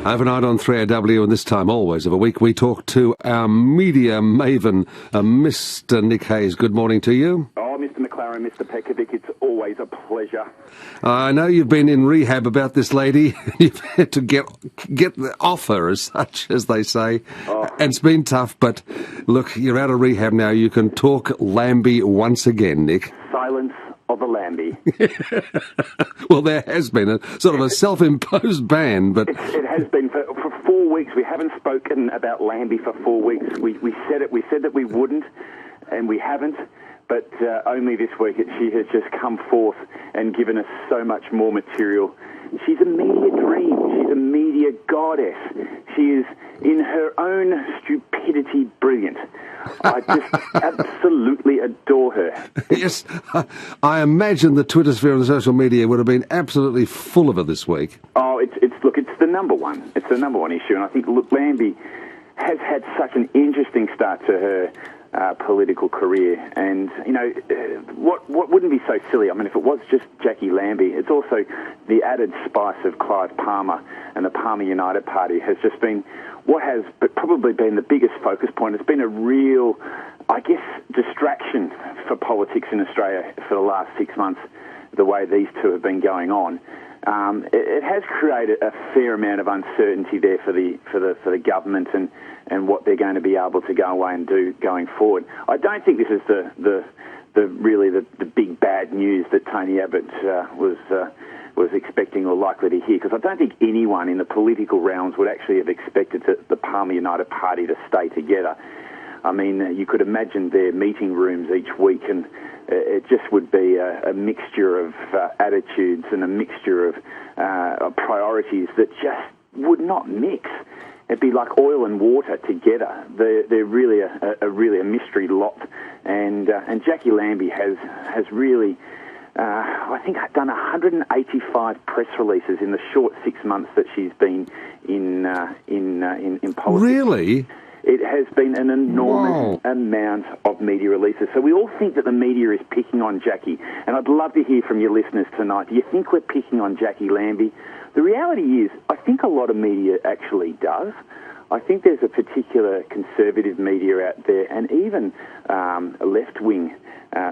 Overnight on 3AW, and this time always of a week, we talk to our media maven, Mr. Nick Hayes. Good morning to you. Oh, Mr. McLaren, Mr. Pekovic, it's always a pleasure. I know you've been in rehab about this lady. You've had to get the offer, as such, as they say. Oh. And it's been tough, but look, you're out of rehab now. You can talk Lambie once again, Nick. Silence of a Lambie. Well, there has been a sort of a self-imposed ban, but... It has been for 4 weeks. We haven't spoken about Lambie for 4 weeks. We said it. We said that we wouldn't, and we haven't. But only this week she has just come forth and given us so much more material. She's a media dream. She's a media goddess. She is, in her own stupidity, brilliant. I just absolutely adore her. Yes, I imagine the Twitter sphere and the social media would have been absolutely full of her this week. Oh, it's the number one. It's the number one issue, and I think Lambie has had such an interesting start to her political career. And you know, what wouldn't be so silly? I mean, if it was just Jacqui Lambie, it's also the added spice of Clive Palmer and the Palmer United Party has just been what has probably been the biggest focus point. It's been a real, I guess, distraction for politics in Australia for the last 6 months, the way these two have been going on. It has created a fair amount of uncertainty there for the government and what they're going to be able to go away and do going forward. I don't think this is the big bad news that Tony Abbott was expecting or likely to hear, because I don't think anyone in the political realms would actually have expected the Palmer United Party to stay together. I mean, you could imagine their meeting rooms each week, and it just would be a mixture of attitudes and a mixture of priorities that just would not mix. It'd be like oil and water together. They're really a mystery lot, and Jacqui Lambie has really, I think, done 185 press releases in the short 6 months that she's been in politics. Really? It has been an enormous amount of media releases. So we all think that the media is picking on Jacqui. And I'd love to hear from your listeners tonight. Do you think we're picking on Jacqui Lambie? The reality is, I think a lot of media actually does. I think there's a particular conservative media out there, and even left-wing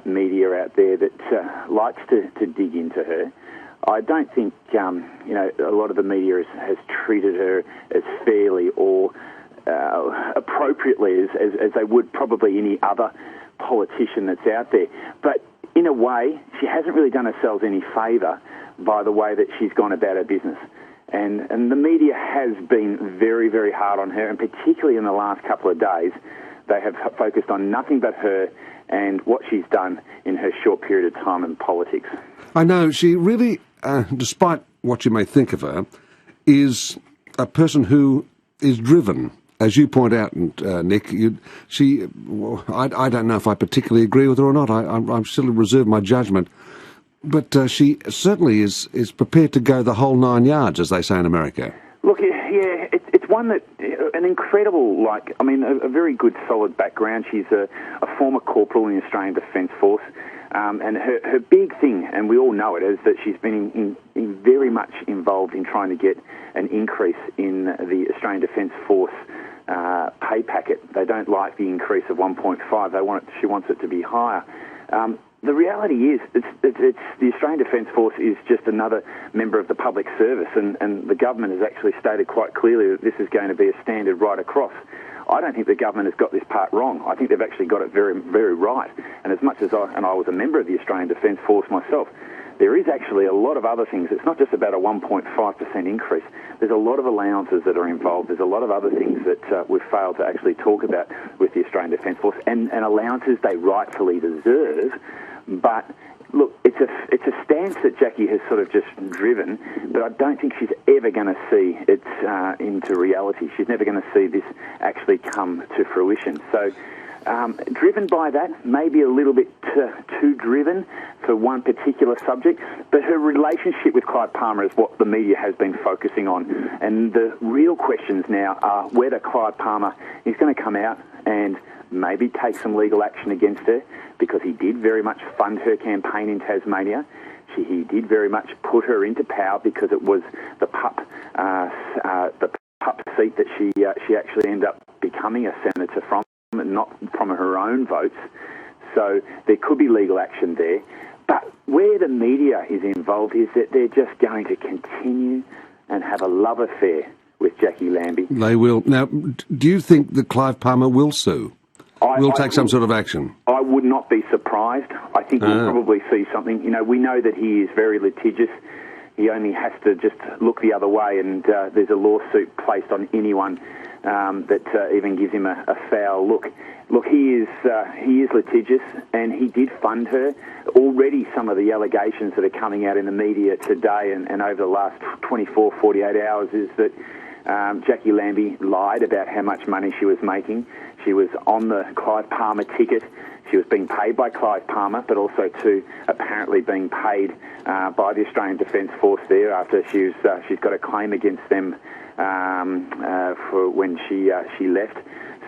media out there that likes to dig into her. I don't think a lot of the media has treated her as fairly or appropriately as they would probably any other politician that's out there. But in a way, she hasn't really done herself any favour by the way that she's gone about her business. And the media has been very, very hard on her, and particularly in the last couple of days, they have focused on nothing but her and what she's done in her short period of time in politics. I know, she really, despite what you may think of her, is a person who is driven. As you point out, Nick, I don't know if I particularly agree with her or not. I'm still reserve my judgment. But she certainly is prepared to go the whole 9 yards, as they say in America. Look, yeah, it's one that, an incredible, a very good, solid background. She's a former corporal in the Australian Defence Force. And her big thing, and we all know it, is that she's been in very much involved in trying to get an increase in the Australian Defence Force pay packet. They don't like the increase of 1.5. She wants it to be higher. The reality is, it's the Australian Defence Force is just another member of the public service, and the government has actually stated quite clearly that this is going to be a standard right across. I don't think the government has got this part wrong. I think they've actually got it very, very right. And as much as I was a member of the Australian Defence Force myself, there is actually a lot of other things. It's not just about a 1.5% increase. There's a lot of allowances that are involved. There's a lot of other things that we've failed to actually talk about with the Australian Defence Force, and allowances they rightfully deserve. But look, it's a stance that Jacqui has sort of just driven, but I don't think she's ever going to see it into reality. She's never going to see this actually come to fruition. So driven by that, maybe a little bit too driven for one particular subject, but her relationship with Clive Palmer is what the media has been focusing on. And the real questions now are whether Clive Palmer is going to come out and maybe take some legal action against her, because he did very much fund her campaign in Tasmania. He did very much put her into power because it was the pup seat that she actually ended up becoming a senator from, and not from her own votes. So there could be legal action there. But where the media is involved is that they're just going to continue and have a love affair with Jacqui Lambie. They will. Now, do you think that Clive Palmer will sue? Will take some sort of action? I would not be surprised. I think we'll probably see something. You know, we know that he is very litigious. He only has to just look the other way, and there's a lawsuit placed on anyone that even gives him a foul look. Look, he is litigious, and he did fund her. Already some of the allegations that are coming out in the media today and over the last 24, 48 hours is that Jacqui Lambie lied about how much money she was making. She was on the Clive Palmer ticket. She was being paid by Clive Palmer, but also apparently being paid by the Australian Defence Force there after she's got a claim against them for when she left.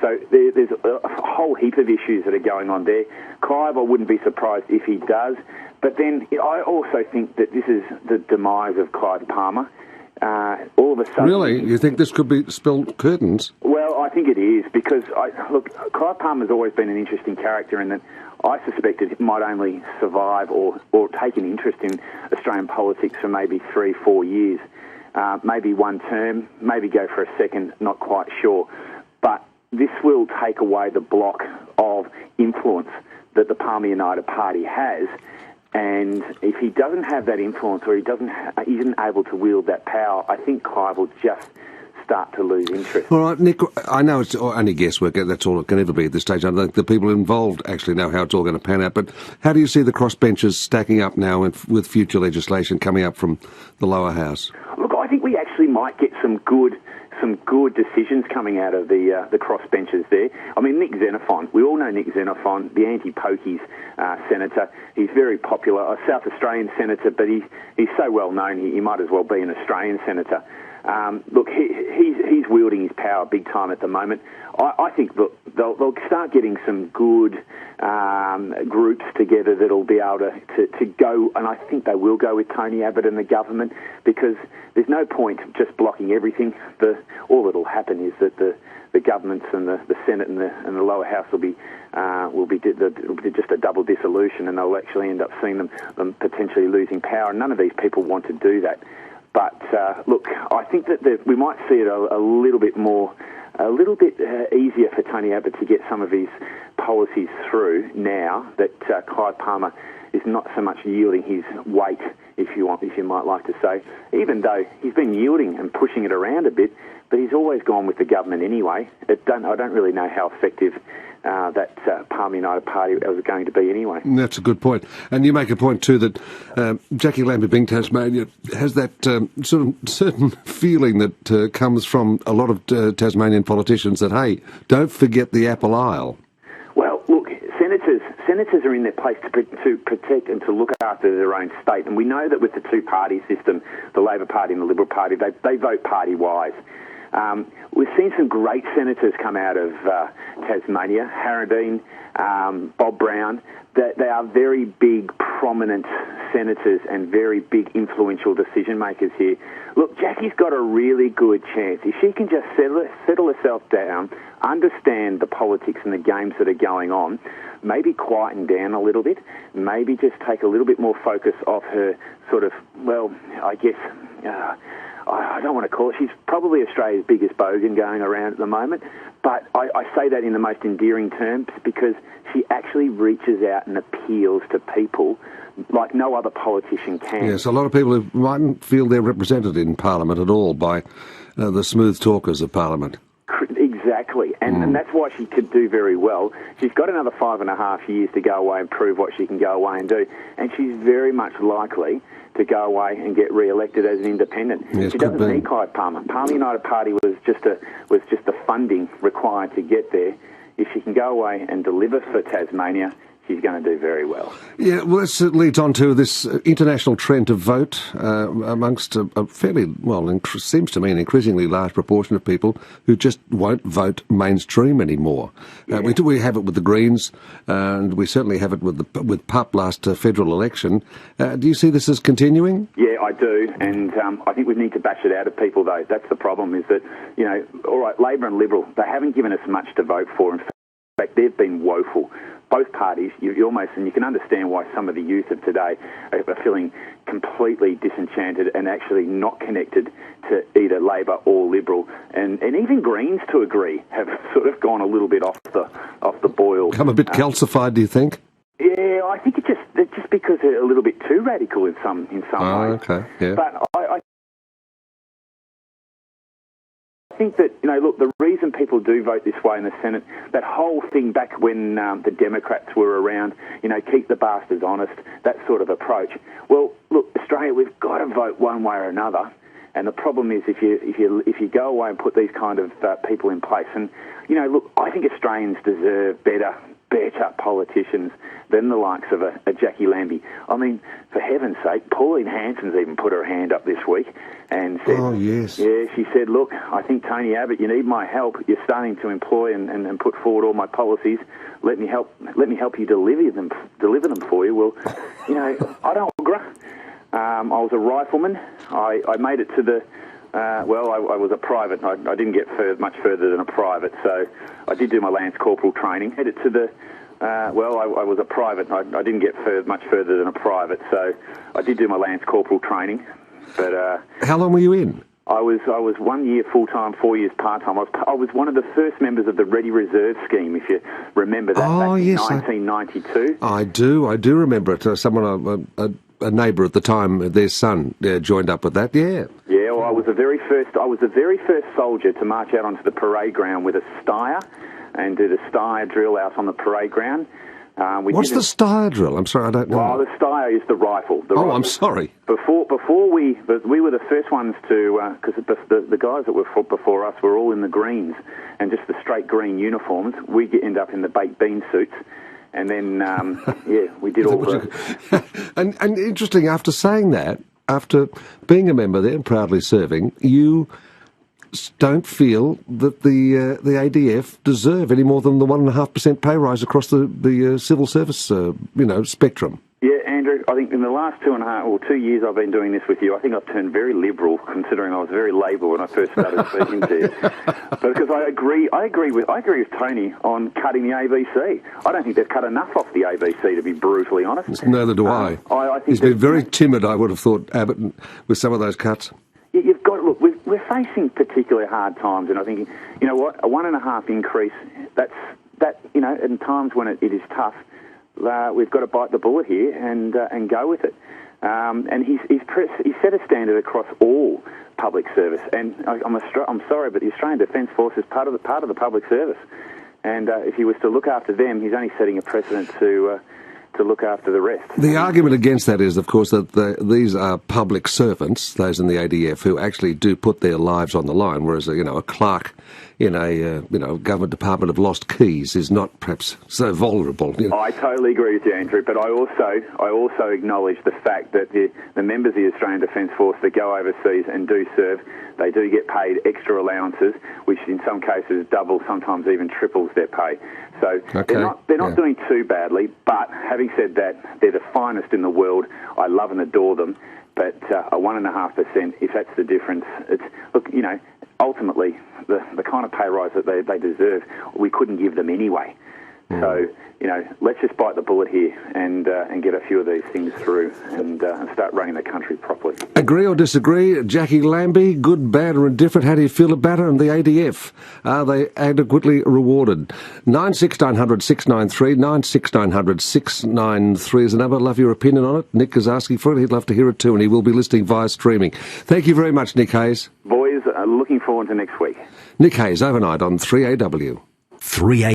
So there's a whole heap of issues that are going on there. Clive, I wouldn't be surprised if he does. But then I also think that this is the demise of Clive Palmer. All of a sudden... Really? You think this could be spilled curtains? Well, I think it is, because, look, Clive Palmer's always been an interesting character in that I suspected he might only survive or take an interest in Australian politics for maybe 3-4 years. Maybe one term, maybe go for a second, not quite sure. But this will take away the block of influence that the Palmer United Party has. And if he doesn't have that influence, or he isn't able to wield that power, I think Clive will just start to lose interest. All right, Nick, I know it's only guesswork, that's all it can ever be at this stage. I don't think the people involved actually know how it's all going to pan out, but how do you see the crossbenchers stacking up now with future legislation coming up from the lower house? Look, I think we actually might get some good decisions coming out of the crossbenchers there. I mean, Nick Xenophon, we all know Nick Xenophon, the anti-pokies senator. He's very popular, a South Australian senator, but he's so well known he might as well be an Australian senator. Look, he's wielding his power big time at the moment. I think that they'll start getting some good groups together that'll be able to go, and I think they will go with Tony Abbott and the government, because there's no point just blocking everything. All that'll happen is that the governments and the Senate and the lower house will be just a double dissolution, and they'll actually end up seeing them potentially losing power. And none of these people want to do that. But look, I think that we might see it a little bit easier for Tony Abbott to get some of his policies through now that Clive Palmer is not so much yielding his weight, if you might like to say, even though he's been yielding and pushing it around a bit, but he's always gone with the government anyway. I don't really know how effective that Palmer United Party was going to be anyway. That's a good point. And you make a point too that Jacqui Lambie being Tasmania has that sort of certain feeling that comes from a lot of Tasmanian politicians that, hey, don't forget the Apple Isle. Well, look, senators are in their place to protect and to look after their own state. And we know that with the two-party system, the Labor Party and the Liberal Party, they vote party-wise. We've seen some great senators come out of Tasmania, Harradine, Bob Brown. They are very big, prominent senators and very big, influential decision makers here. Look, Jacqui's got a really good chance. If she can just settle herself down, understand the politics and the games that are going on, maybe quieten down a little bit, maybe just take a little bit more focus off her sort of, well, I guess... I don't want to call it. She's probably Australia's biggest bogan going around at the moment, but I say that in the most endearing terms because she actually reaches out and appeals to people like no other politician can. Yes, a lot of people who mightn't feel they're represented in Parliament at all by the smooth talkers of Parliament. Exactly, and that's why she could do very well. She's got another 5.5 years to go away and prove what she can go away and do, and she's very much likely to go away and get re-elected as an independent. Yes, she doesn't need Clive Palmer. Palmer United Party was just the funding required to get there. If she can go away and deliver for Tasmania, she's going to do very well. Yeah, well, this leads on to this international trend to vote amongst a fairly, well, seems to me an increasingly large proportion of people who just won't vote mainstream anymore. Yeah. We have it with the Greens, and we certainly have it with PUP last federal election. Do you see this as continuing? Yeah, I do, and I think we need to bash it out of people, though. That's the problem, is that, all right, Labor and Liberal, they haven't given us much to vote for. In fact, they've been woeful. Both parties, you almost, and you can understand why some of the youth of today are feeling completely disenchanted and actually not connected to either Labor or Liberal, and even Greens, to agree, have sort of gone a little bit off the boil. Become a bit calcified, do you think? Yeah, I think it's just because they're a little bit too radical in some ways. Okay, yeah. But I think that, look, the reason people do vote this way in the Senate, that whole thing back when the Democrats were around, keep the bastards honest, that sort of approach. Well, look, Australia, we've got to vote one way or another. And the problem is if you go away and put these kind of people in place, and look, I think Australians deserve better politicians than the likes of a Jacqui Lambie. I mean, for heaven's sake, Pauline Hanson's even put her hand up this week and said, "Oh yes, yeah." She said, "Look, I think Tony Abbott, you need my help. You're starting to employ and put forward all my policies. Let me help you deliver them for you." Well, I don't agree. I was a rifleman. I made it to the. I was a private. I didn't get much further than a private, so I did do my Lance Corporal training. Headed to the. I was a private. I didn't get much further than a private, so I did do my Lance Corporal training. But how long were you in? I was 1 year full time, 4 years part time. I was one of the first members of the Ready Reserve scheme, if you remember that. Oh, back yes, in 1992. I do remember it. Someone, a neighbour at the time, their son joined up with that. Yeah. Yeah. Well, I was the very first soldier to march out onto the parade ground with a steyr and do the steyr drill out on the parade ground. What's the steyr drill? I'm sorry, I don't know. Well, the steyr is the rifle. Rifle. I'm sorry. Before we were the first ones to, because the guys that were before us were all in the greens and just the straight green uniforms. We end up in the baked bean suits. And then, we did all the... and interesting, after saying that, after being a member there and proudly serving, you don't feel that the ADF deserve any more than the 1.5% pay rise across the civil service, spectrum. Yeah, Andrew, I think in the last 2 years I've been doing this with you, I think I've turned very liberal, considering I was very Labor when I first started speaking to you. But because I agree with Tony on cutting the ABC. I don't think they've cut enough off the ABC, to be brutally honest. Neither do I. I think he's been very timid, I would have thought, Abbott, with some of those cuts. You've got to look. We're facing particularly hard times, and I think a 1.5 increase. That in times when it is tough. We've got to bite the bullet here and go with it. And he's set a standard across all public service. And I'm sorry, but the Australian Defence Force is part of the public service. And if he was to look after them, he's only setting a precedent to look after the rest. The argument against that is, of course, that these are public servants, those in the ADF, who actually do put their lives on the line, whereas a clerk in a government department of lost keys is not perhaps so vulnerable. I totally agree with you, Andrew, but I also acknowledge the fact that the members of the Australian Defence Force that go overseas and do serve, they do get paid extra allowances, which in some cases double, sometimes even triples their pay. So they're not doing too badly, but having said that, they're the finest in the world. I love and adore them, but a 1.5%, if that's the difference, ultimately, the kind of pay rise that they deserve, we couldn't give them anyway. So, let's just bite the bullet here and get a few of these things through and start running the country properly. Agree or disagree? Jacqui Lambie, good, bad or indifferent, how do you feel about it? And the ADF, are they adequately rewarded? 96900 693, 96900 693 is the number. Love your opinion on it. Nick is asking for it. He'd love to hear it too, and he will be listening via streaming. Thank you very much, Nick Hayes. Boys, looking forward to next week. Nick Hayes, overnight on 3AW. 3A